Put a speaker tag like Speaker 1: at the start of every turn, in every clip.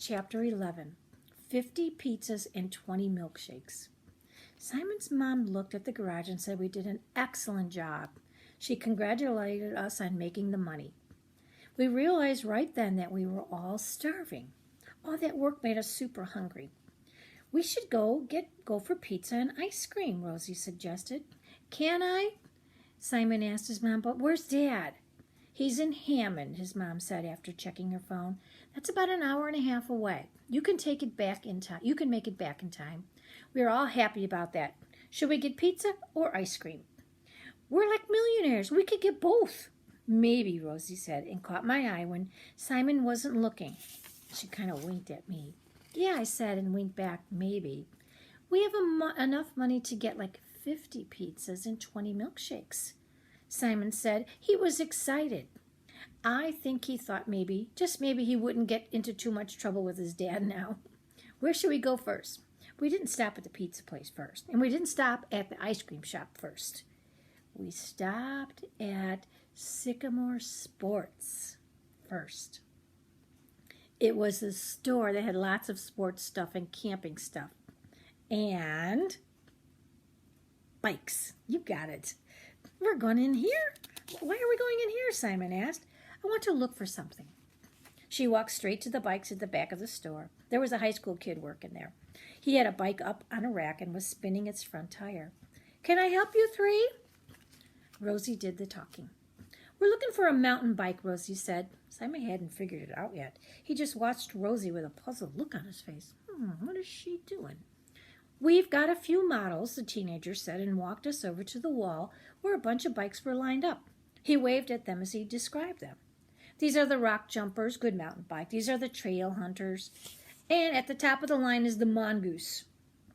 Speaker 1: Chapter 11, 50 pizzas and 20 milkshakes. Simon's mom looked at the garage and said we did an excellent job. She congratulated us on making the money. We realized right then that we were all starving. All that work made us super hungry. We should go for pizza and ice cream, Rosie suggested. Can I? Simon asked his mom, but where's Dad? He's in Hammond, his mom said after checking her phone. That's about an hour and a half away. You can take it back in time. You can make it back in time. We are all happy about that. Should we get pizza or ice cream? We're like millionaires. We could get both. Maybe, Rosie said, and caught my eye when Simon wasn't looking. She kind of winked at me. Yeah, I said, and winked back, maybe. We have enough money to get like 50 pizzas and 20 milkshakes. Simon said. He was excited. I think he thought maybe, just maybe, he wouldn't get into too much trouble with his dad now. Where should we go first? We didn't stop at the pizza place first, and we didn't stop at the ice cream shop first. We stopped at Sycamore Sports first. It was a store that had lots of sports stuff and camping stuff. And bikes. You got it. We're going in here? Why are we going in here? Simon asked. I want to look for something. She walked straight to the bikes at the back of the store. There was a high school kid working there. He had a bike up on a rack and was spinning its front tire. Can I help you three? Rosie did the talking. We're looking for a mountain bike, Rosie said. Simon hadn't figured it out yet. He just watched Rosie with a puzzled look on his face. What is she doing? We've got a few models, the teenager said, and walked us over to the wall where a bunch of bikes were lined up. He waved at them as he described them. These are the rock jumpers, good mountain bike. These are the trail hunters. And at the top of the line is the mongoose.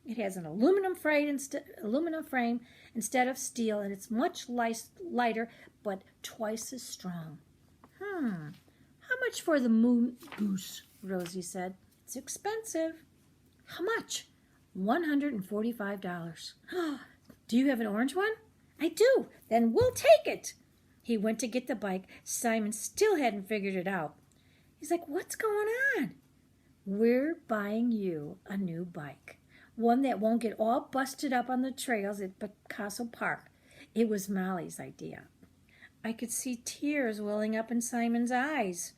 Speaker 1: It has an aluminum frame instead of steel, and it's much lighter, but twice as strong. How much for the mongoose? Rosie said. It's expensive. How much? $145. Do you have an orange one? I do. Then we'll take it. He went to get the bike. Simon still hadn't figured it out. He's like, what's going on? We're buying you a new bike. One that won't get all busted up on the trails at Picasso Park. It was Molly's idea. I could see tears welling up in Simon's eyes.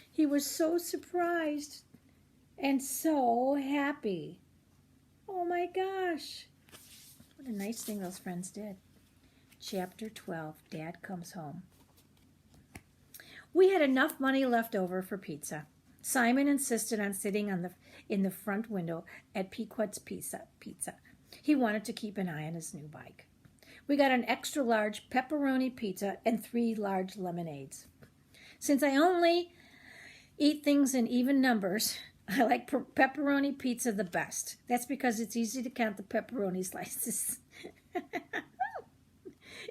Speaker 1: He was so surprised and so happy. Oh my gosh. What a nice thing those friends did. Chapter 12, Dad Comes Home. We had enough money left over for pizza. Simon insisted on sitting in the front window at Pequot's Pizza. He wanted to keep an eye on his new bike. We got an extra large pepperoni pizza and 3 large lemonades. Since I only eat things in even numbers, I like pepperoni pizza the best. That's because it's easy to count the pepperoni slices.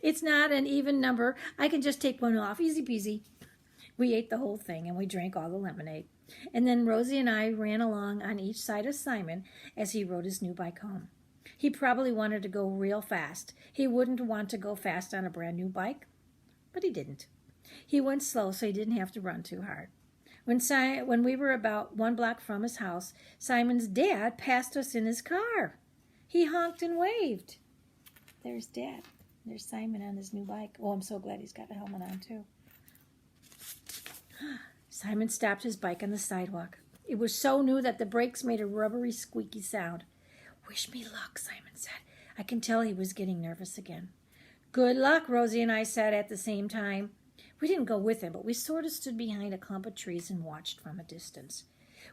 Speaker 1: It's not an even number. I can just take one off. Easy peasy. We ate the whole thing, and we drank all the lemonade. And then Rosie and I ran along on each side of Simon as he rode his new bike home. He probably wanted to go real fast. He wouldn't want to go fast on a brand new bike, but he didn't. He went slow so he didn't have to run too hard. When we were about 1 block from his house, Simon's dad passed us in his car. He honked and waved. There's Dad. There's Simon on his new bike. Oh, I'm so glad he's got a helmet on, too. Simon stopped his bike on the sidewalk. It was so new that the brakes made a rubbery, squeaky sound. Wish me luck, Simon said. I can tell he was getting nervous again. Good luck, Rosie and I said at the same time. We didn't go with him, but we sort of stood behind a clump of trees and watched from a distance.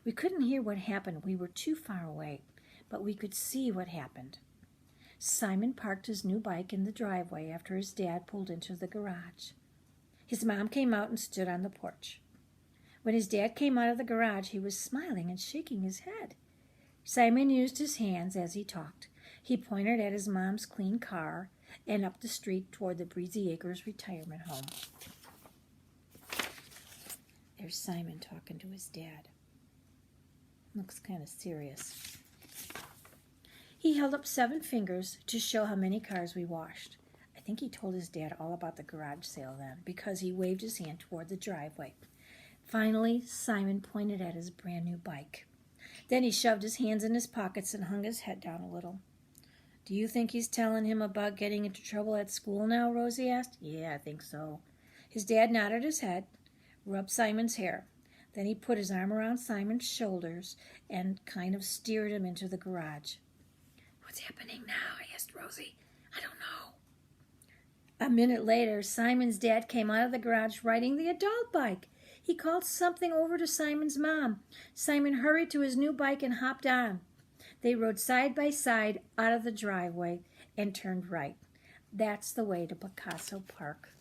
Speaker 1: We couldn't hear what happened. We were too far away, but we could see what happened. Simon parked his new bike in the driveway after his dad pulled into the garage. His mom came out and stood on the porch. When his dad came out of the garage, he was smiling and shaking his head. Simon used his hands as he talked. He pointed at his mom's clean car and up the street toward the Breezy Acres retirement home. There's Simon talking to his dad. Looks kind of serious. He held up 7 fingers to show how many cars we washed. I think he told his dad all about the garage sale then, because he waved his hand toward the driveway. Finally, Simon pointed at his brand new bike. Then he shoved his hands in his pockets and hung his head down a little. "Do you think he's telling him about getting into trouble at school now?" Rosie asked. "Yeah, I think so." His dad nodded his head, rubbed Simon's hair. Then he put his arm around Simon's shoulders and kind of steered him into the garage. "What's happening now?" asked Rosie. "I don't know." A minute later, Simon's dad came out of the garage riding the adult bike. He called something over to Simon's mom. Simon hurried to his new bike and hopped on. They rode side by side out of the driveway and turned right. That's the way to Picasso Park.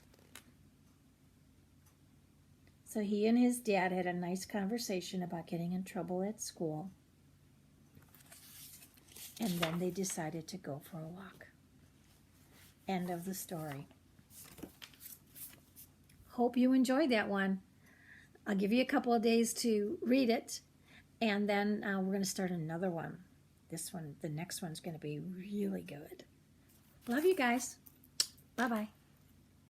Speaker 1: So he and his dad had a nice conversation about getting in trouble at school. And then they decided to go for a walk. End of the story. Hope you enjoyed that one. I'll give you a couple of days to read it, and then we're going to start another one. The next one's going to be really good. Love you guys. Bye-bye.